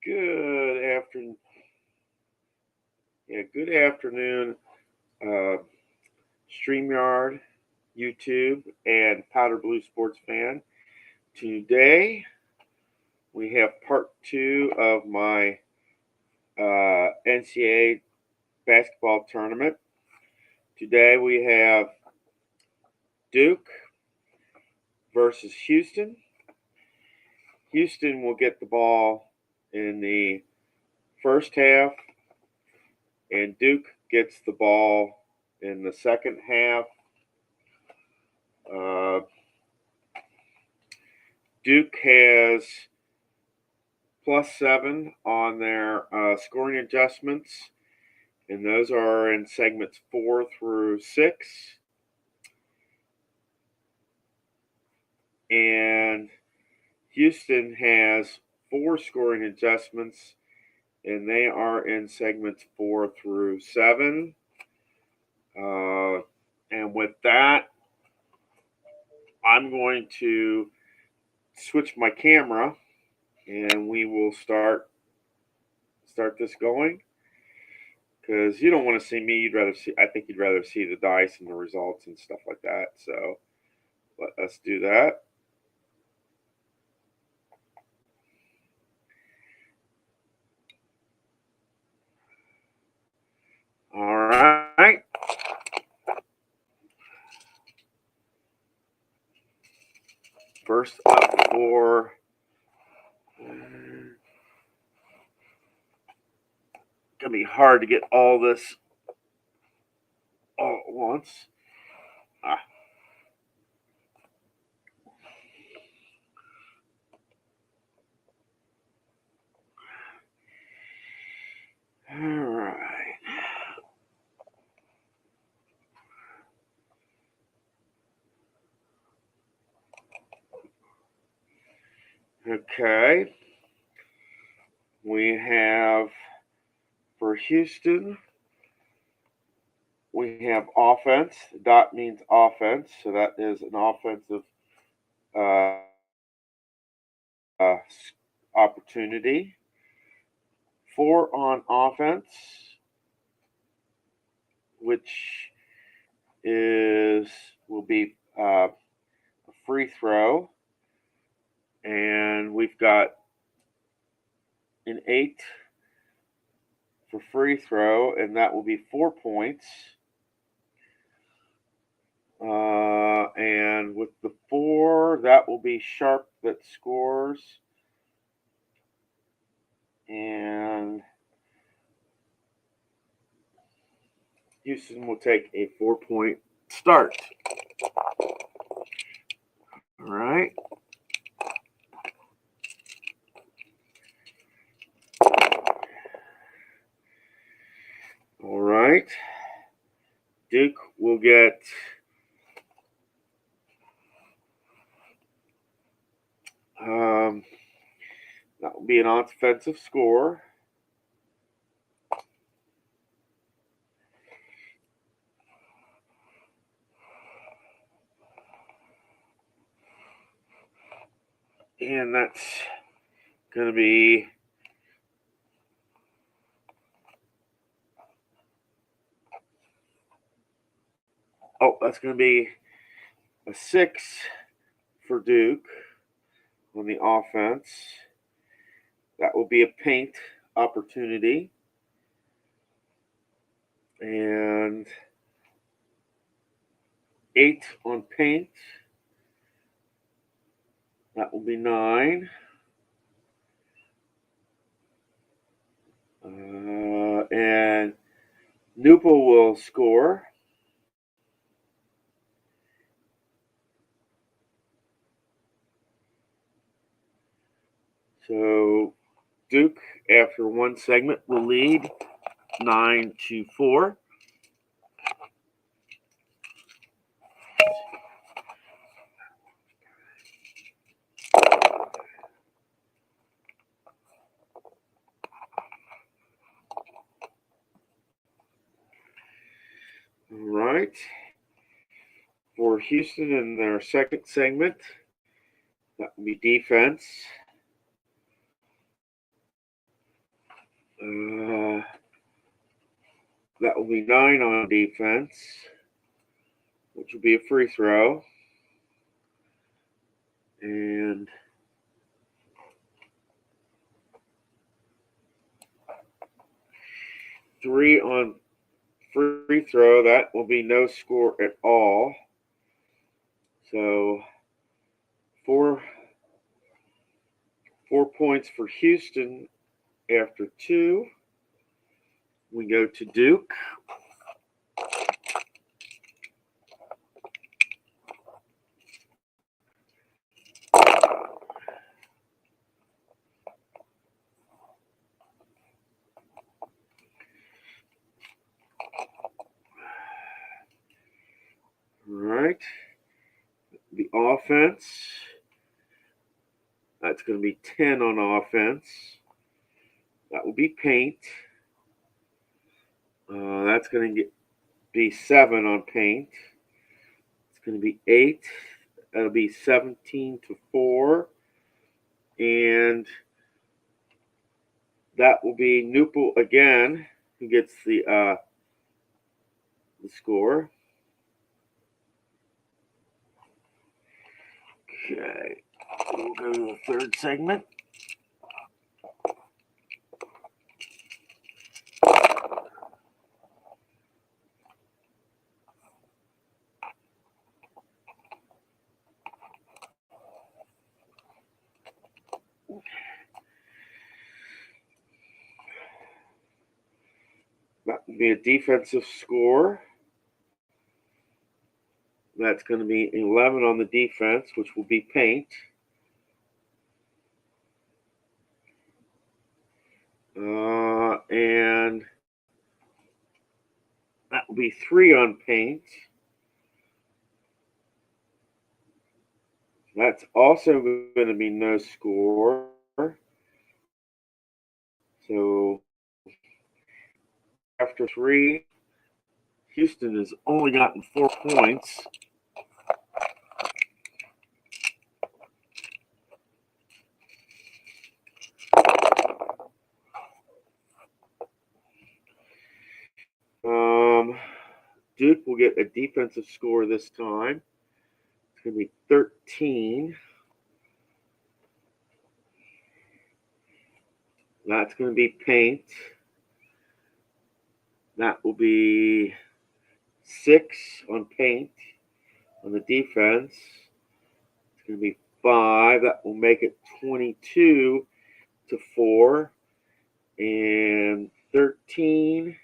Good afternoon. Good afternoon, StreamYard, YouTube, and Powder Blue Sports fan. Today, we have part 2 of my NCAA basketball tournament. Today, we have Duke versus Houston. Houston will get the ball in the first half, and Duke gets the ball in the second half. Duke has +7 on their scoring adjustments, and those are in segments 4 through 6. And Houston has 4 scoring adjustments, and they are in segments 4 through 7. And with that, I'm going to switch my camera, and we will start this going. Because you don't want to see me, I think you'd rather see the dice and the results and stuff like that. So let us do that. All right. First up for gonna be hard to get all this all at once. All right. Okay. We have for Houston, we have offense. The dot means offense, so that is an offensive opportunity. 4 on offense, which will be a free throw, and we've got an 8 for free throw, and that will be 4 points. And with the 4, that will be Sharp that scores. And Houston will take a 4-point start. All right. All right. Duke will get that will be an offensive score. And that's going to be that's going to be a 6 for Duke on the offense. That will be a paint opportunity. And 8 on paint. That will be 9. And Nupa will score. So Duke, after one segment, will lead 9-4. All right. For Houston in their second segment, that will be defense. That will be 9 on defense, which will be a free throw. And three on free throw, that will be no score at all. So 4 points for Houston after 2. We go to Duke. All right. The offense, that's going to be 10 on offense. That will be paint. That's going to be 7 on paint. It's going to be 8. That'll be 17-4. And that will be Newport again, who gets the score. Okay, we'll go to the third segment. That will be a defensive score. That's going to be 11 on the defense, which will be paint. And that will be 3 on paint. That's also going to be no score. So after 3, Houston has only gotten 4 points. Duke will get a defensive score this time. It's going to be 13. That's going to be paint. That will be 6 on paint on the defense. It's going to be 5. That will make it 22-4. And 13.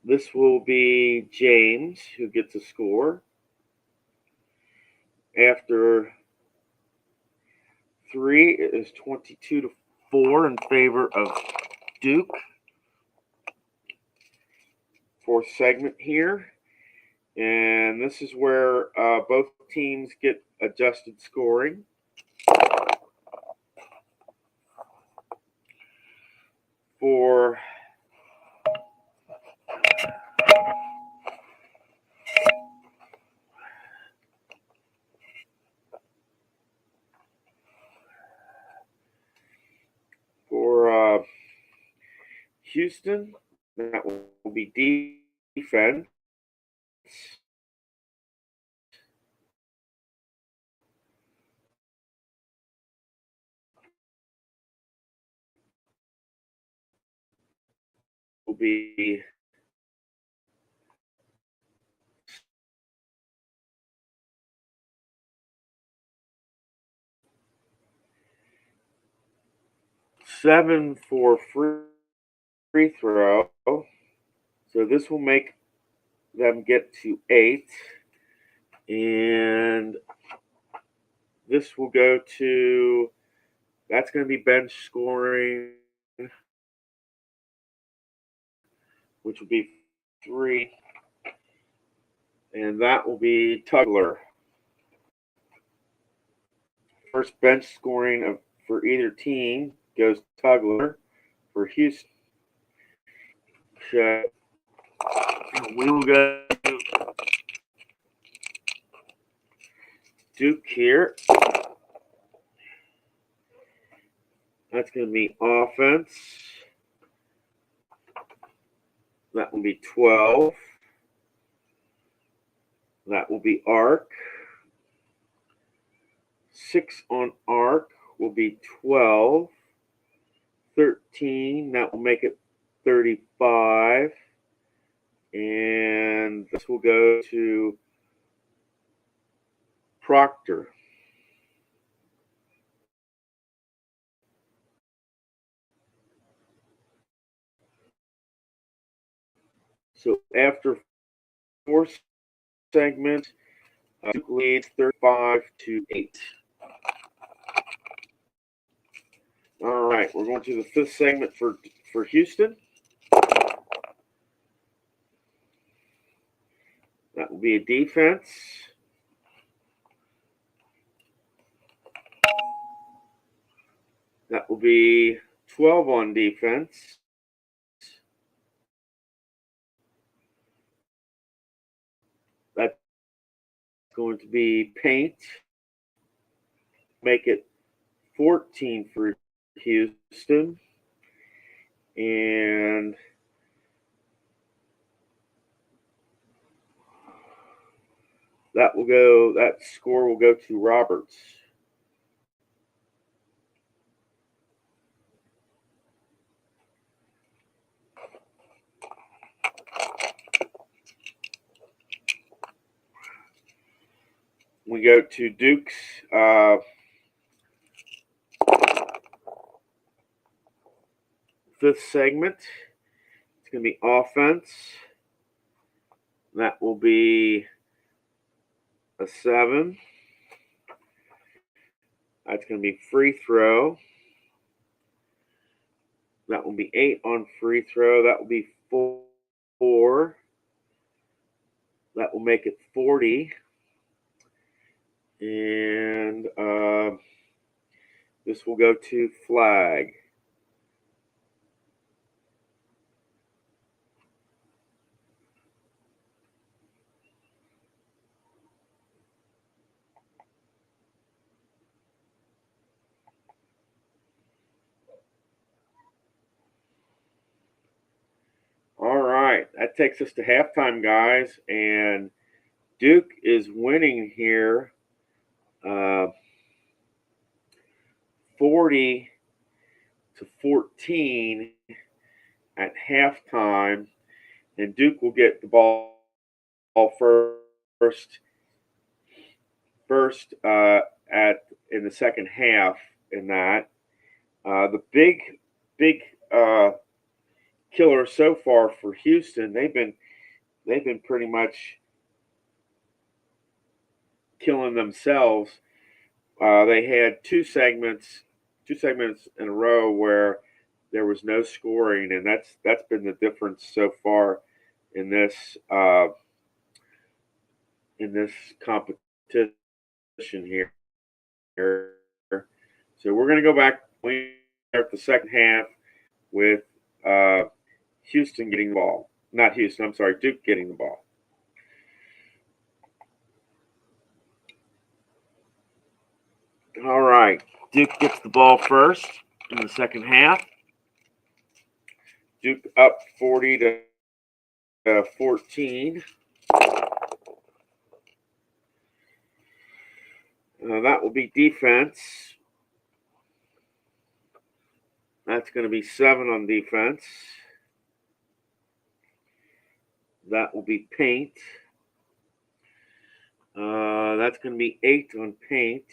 This will be James who gets a score. After 3, it is 22-4 in favor of Duke. 4th segment here. And this is where both teams get adjusted scoring. For Houston, that will be defense. Will be seven for free throw. So this will make them get to 8. And this will go to, that's going to be bench scoring, which will be 3. And that will be Tugler. First bench scoring for either team goes Tugler for Houston. Okay. We will go Duke here. That's going to be offense. That will be 12. That will be arc. 6 on arc will be 12. 13. That will make it 35. And this will go to Proctor. So after 4 segments, Duke leads 35-8. All right, we're going to the 5th segment for Houston. That will be a defense. That will be 12 on defense. That's going to be paint. Make it 14 for Houston. And that score will go to Roberts. We go to Duke's 5th segment. It's going to be offense. That will be a 7. That's going to be free throw. That will be 8 on free throw. That will be 4. That will make it 40. And this will go to flag. All right, that takes us to halftime, guys, and Duke is winning here 40-14 at halftime, and Duke will get the ball first in the second half. In that, the big killer so far for Houston, they've been pretty much killing themselves. They had two segments in a row where there was no scoring, and that's been the difference so far in this competition here. So we're going to go back. We start the second half with Houston getting the ball. Not Houston, I'm sorry, Duke getting the ball. All right, Duke gets the ball first in the second half. Duke up 40-14. That will be defense. That's going to be 7 on defense. That will be paint. That's going to be 8 on paint.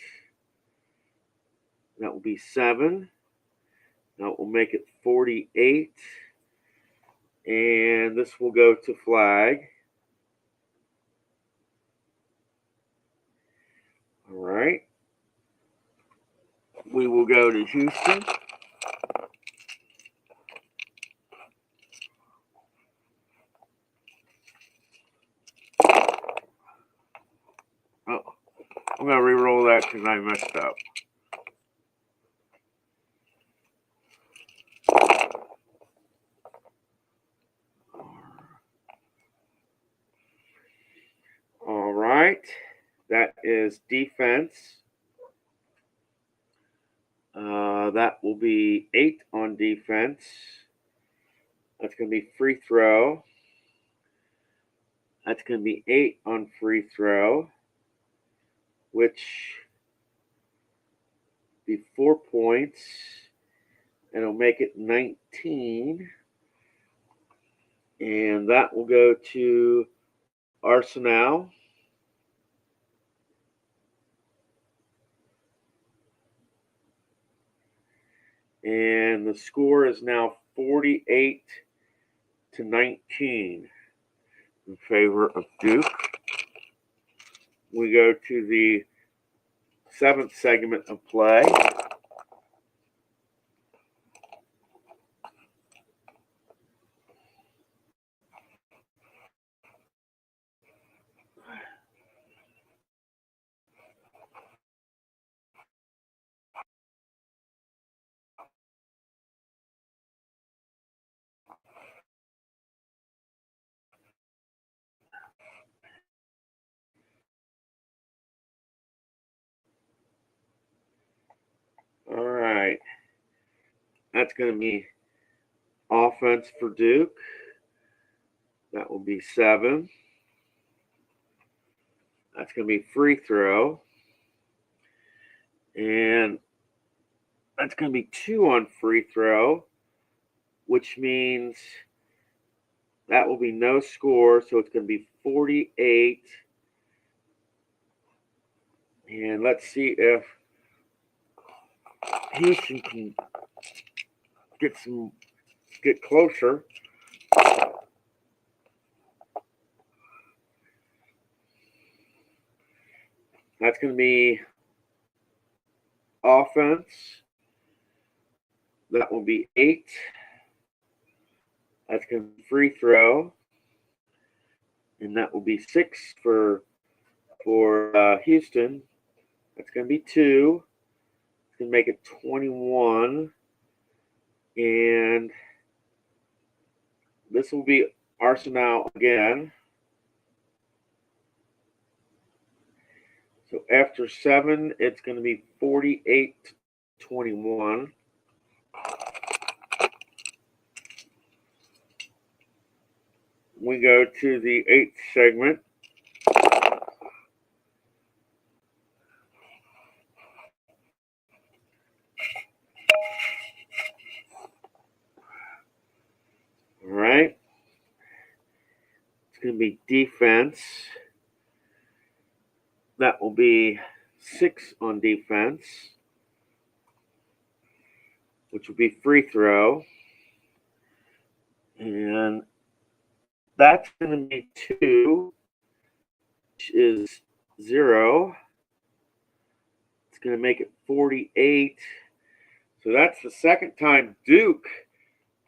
That will be 7. That will make it 48. And this will go to flag. All right. We will go to Houston. Oh, I'm going to re-roll that because I messed up. All right. That is defense. That will be 8 on defense. That's going to be free throw. That's going to be 8 on free throw, which be 4 points. And it'll make it 19. And that will go to Arsenal. And the score is now 48 to 19 in favor of Duke. We go to the 7th segment of play. All right. That's going to be offense for Duke. That will be 7. That's going to be free throw. And that's going to be 2 on free throw, which means that will be no score. So it's going to be 48. And let's see if Houston can get closer. That's going to be offense. That will be 8. That's going to be free throw. And that will be 6 for Houston. That's going to be 2. It's going to make it 21. And this will be Arsenal again. So after 7, it's going to be 48-21. We go to the 8th segment. All right. It's going to be defense. That will be 6 on defense, which will be free throw. And that's going to be 2, which is 0. It's going to make it 48. So that's the second time Duke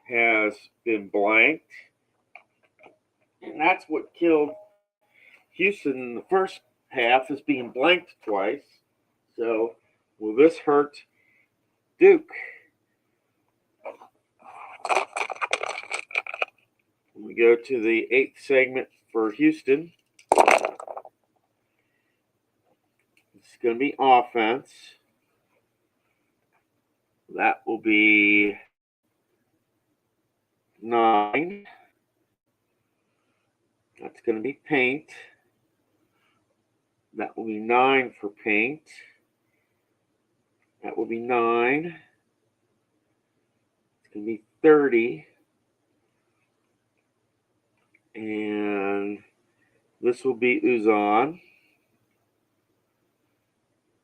has been blanked. And that's what killed Houston in the first half, is being blanked twice. So will this hurt Duke? We go to the 8th segment for Houston. It's going to be offense. That will be 9. That's going to be paint. That will be 9 for paint. That will be 9. It's going to be 30. And this will be Uzan.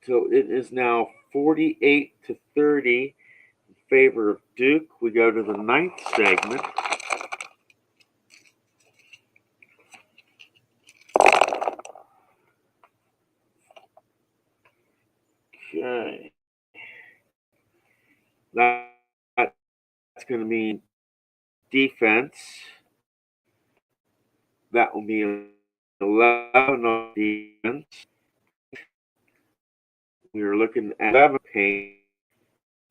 So it is now 48-30 in favor of Duke. We go to the 9th segment. Okay. That's going to mean defense. That will be 11 on defense. We are looking at 11 paint,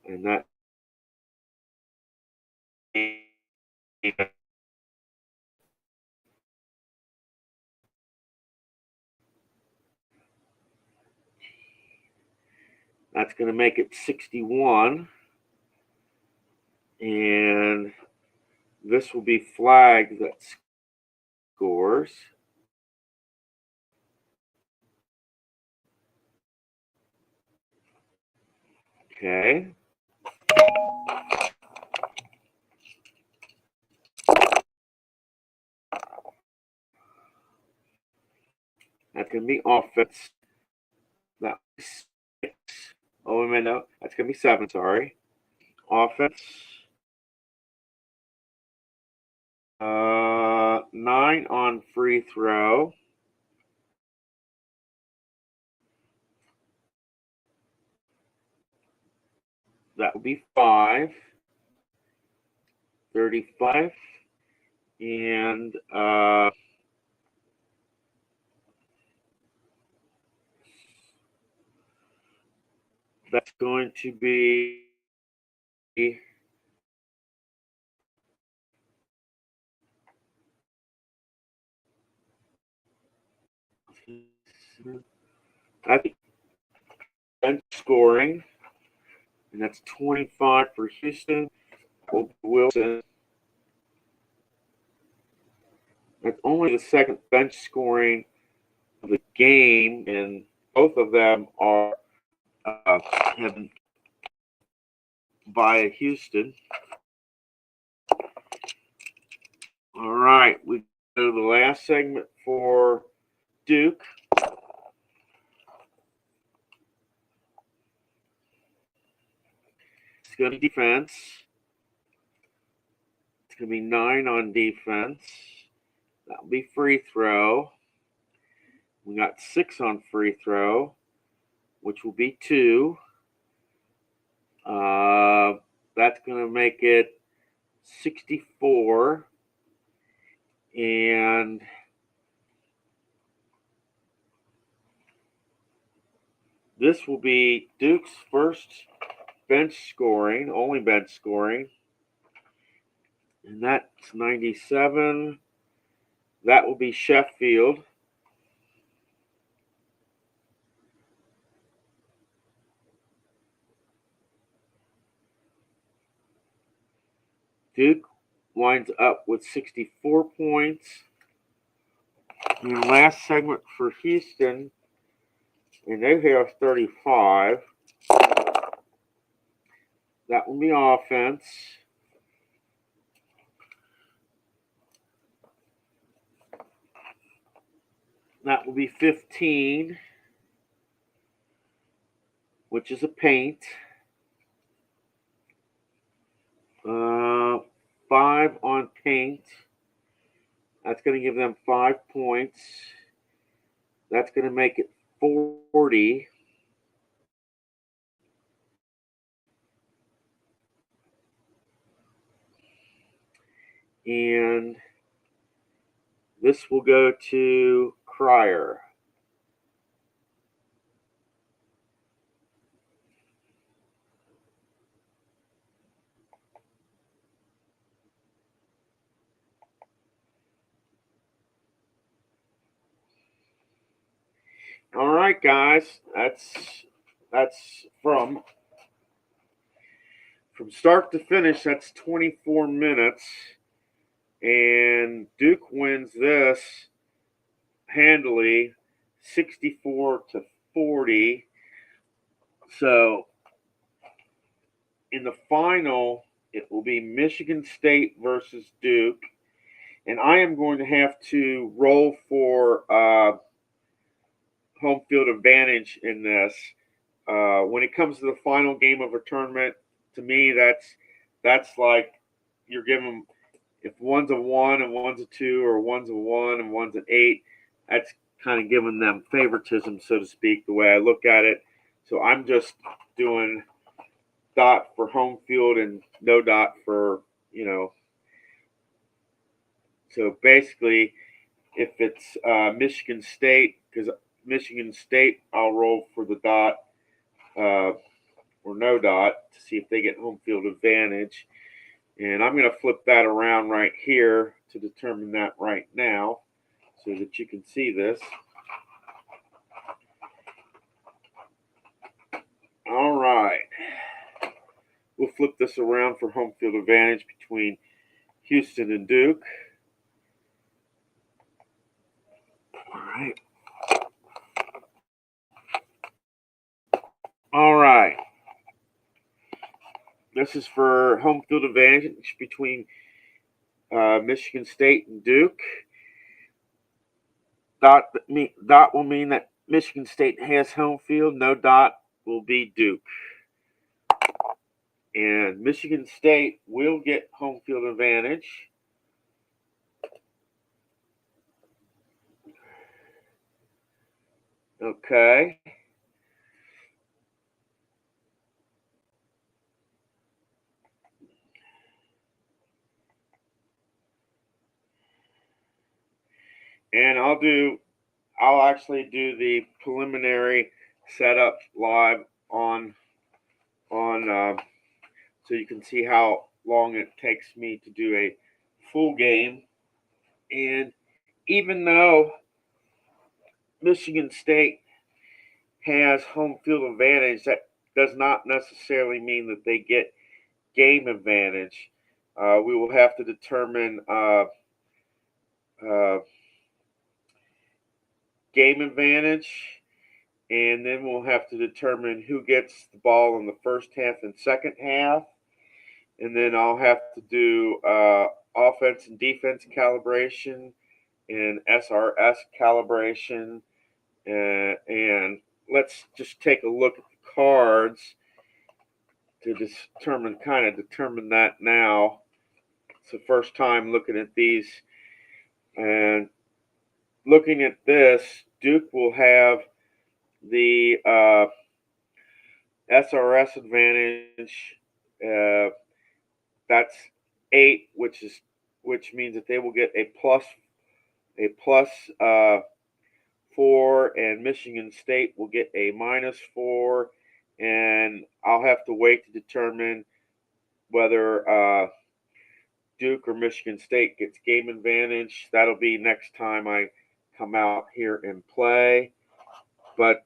and that That's going to make it 61. And this will be flagged that scores. Okay. That's going to be offense. That's 6. Oh, wait a minute. No, that's going to be 7, sorry. Offense. 9 on free throw. That would be 5. 35. And that's going to be I think bench scoring, and that's 25 for Houston. Wilson. That's only the second bench scoring of the game, and both of them are by Houston. All right, we go to the last segment for Duke. It's going to be defense. It's going to be 9 on defense. That'll be free throw. We got 6 on free throw, which will be 2. That's going to make it 64. And this will be Duke's first bench scoring, only bench scoring. And that's 97. That will be Sheffield. Duke winds up with 64 points. And last segment for Houston, and they have 35. That will be offense. That will be 15, which is a paint. 5 on paint. That's going to give them 5 points. That's going to make it 40. And this will go to Cryer. All right, guys. That's from start to finish. That's 24 minutes, and Duke wins this handily, 64-40. So in the final, it will be Michigan State versus Duke, and I am going to have to roll for home field advantage in this. When it comes to the final game of a tournament, to me, that's like you're giving, if one's a 1 and one's a 2, or one's a 1 and one's an 8, that's kind of giving them favoritism, so to speak, the way I look at it. So I'm just doing dot for home field and no dot for, so basically, if it's Michigan State, because Michigan State, I'll roll for the dot or no dot to see if they get home field advantage. And I'm going to flip that around right here to determine that right now so that you can see this. All right. We'll flip this around for home field advantage between Houston and Duke. All right. All right. This is for home field advantage between Michigan State and Duke. Dot will mean that Michigan State has home field. No dot will be Duke. And Michigan State will get home field advantage. Okay. And I'll actually do the preliminary setup live on so you can see how long it takes me to do a full game. And even though Michigan State has home field advantage, that does not necessarily mean that they get game advantage. We will have to determine game advantage, and then we'll have to determine who gets the ball in the first half and second half. And then I'll have to do offense and defense calibration and SRS calibration. And let's just take a look at the cards to determine that now. It's the first time looking at these. And looking at this, Duke will have the SRS advantage. That's 8, which means that they will get a plus 4, and Michigan State will get a -4. And I'll have to wait to determine whether Duke or Michigan State gets game advantage. That'll be next time I come out here and play. But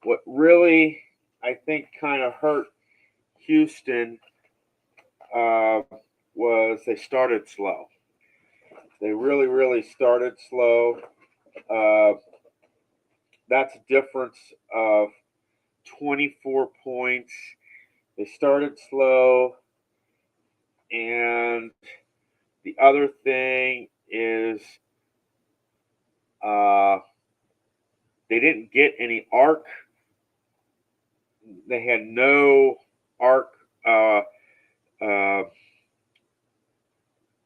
what really I think kind of hurt Houston was they started slow. They really started slow. That's a difference of 24 points. They started slow. And the other thing is they didn't get any arc. They had no arc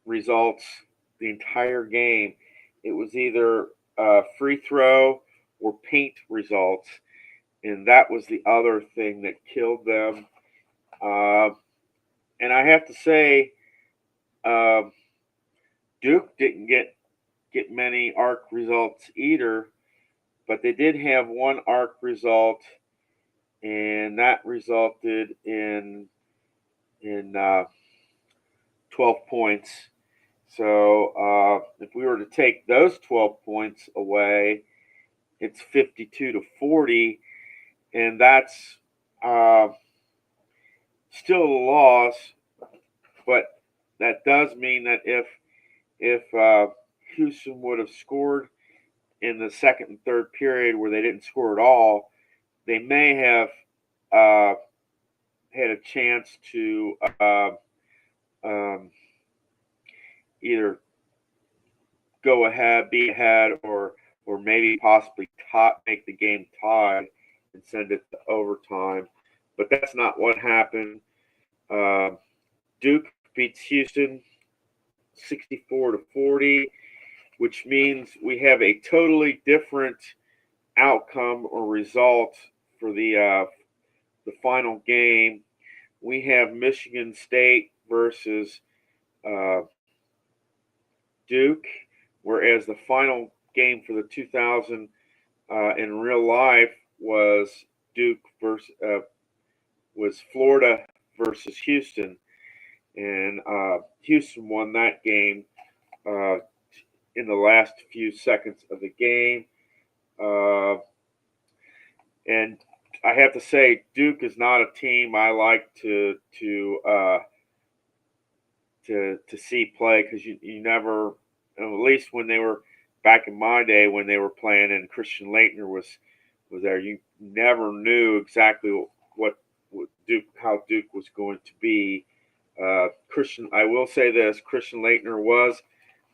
results the entire game. It was either free throw or paint results, and that was the other thing that killed them. And I have to say, Duke didn't get many arc results either, but they did have one arc result, and that resulted in 12 points. So if we were to take those 12 points away, it's 52-40, and that's still a loss. But that does mean that if Houston would have scored in the second and third period where they didn't score at all, they may have had a chance to either go ahead, be ahead, or maybe possibly make the game tied and send it to overtime. But that's not what happened. Duke beats Houston 64-40, which means we have a totally different outcome or result for the final game. We have Michigan State versus Duke, whereas the final game for the 2000 in real life was was Florida versus Houston, and Houston won that game in the last few seconds of the game. And I have to say Duke is not a team I like to see play because you never, at least when they were back in my day when they were playing and Christian Leitner was there, you never knew exactly what Duke how Duke was going to be. Christian, I will say this: Christian Leitner was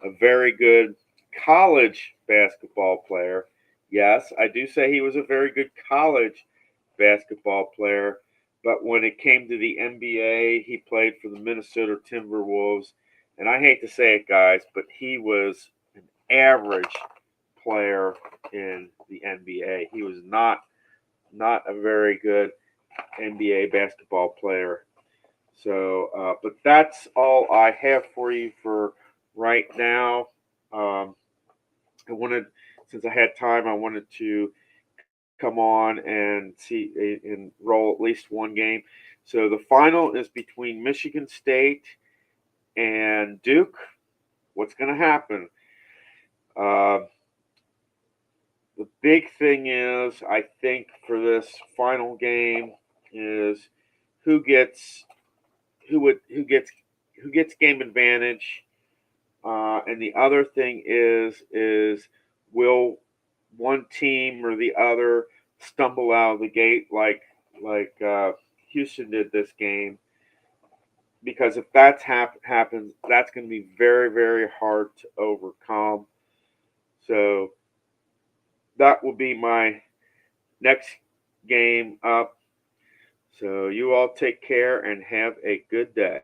a very good college basketball player. Yes, I do say he was a very good college basketball player. But when it came to the NBA, he played for the Minnesota Timberwolves. And I hate to say it, guys, but he was an average player in the NBA. He was not a very good NBA basketball player. So, but that's all I have for you for right now. Um, I wanted, since I had time, I wanted to come on and see and roll at least one game. So the final is between Michigan State and Duke. What's going to happen? Uh, the big thing is, I think, for this final game is who gets who gets game advantage. And the other thing is will one team or the other stumble out of the gate like Houston did this game? Because if happens, that's going to be very very hard to overcome. So that will be my next game up. So you all take care and have a good day.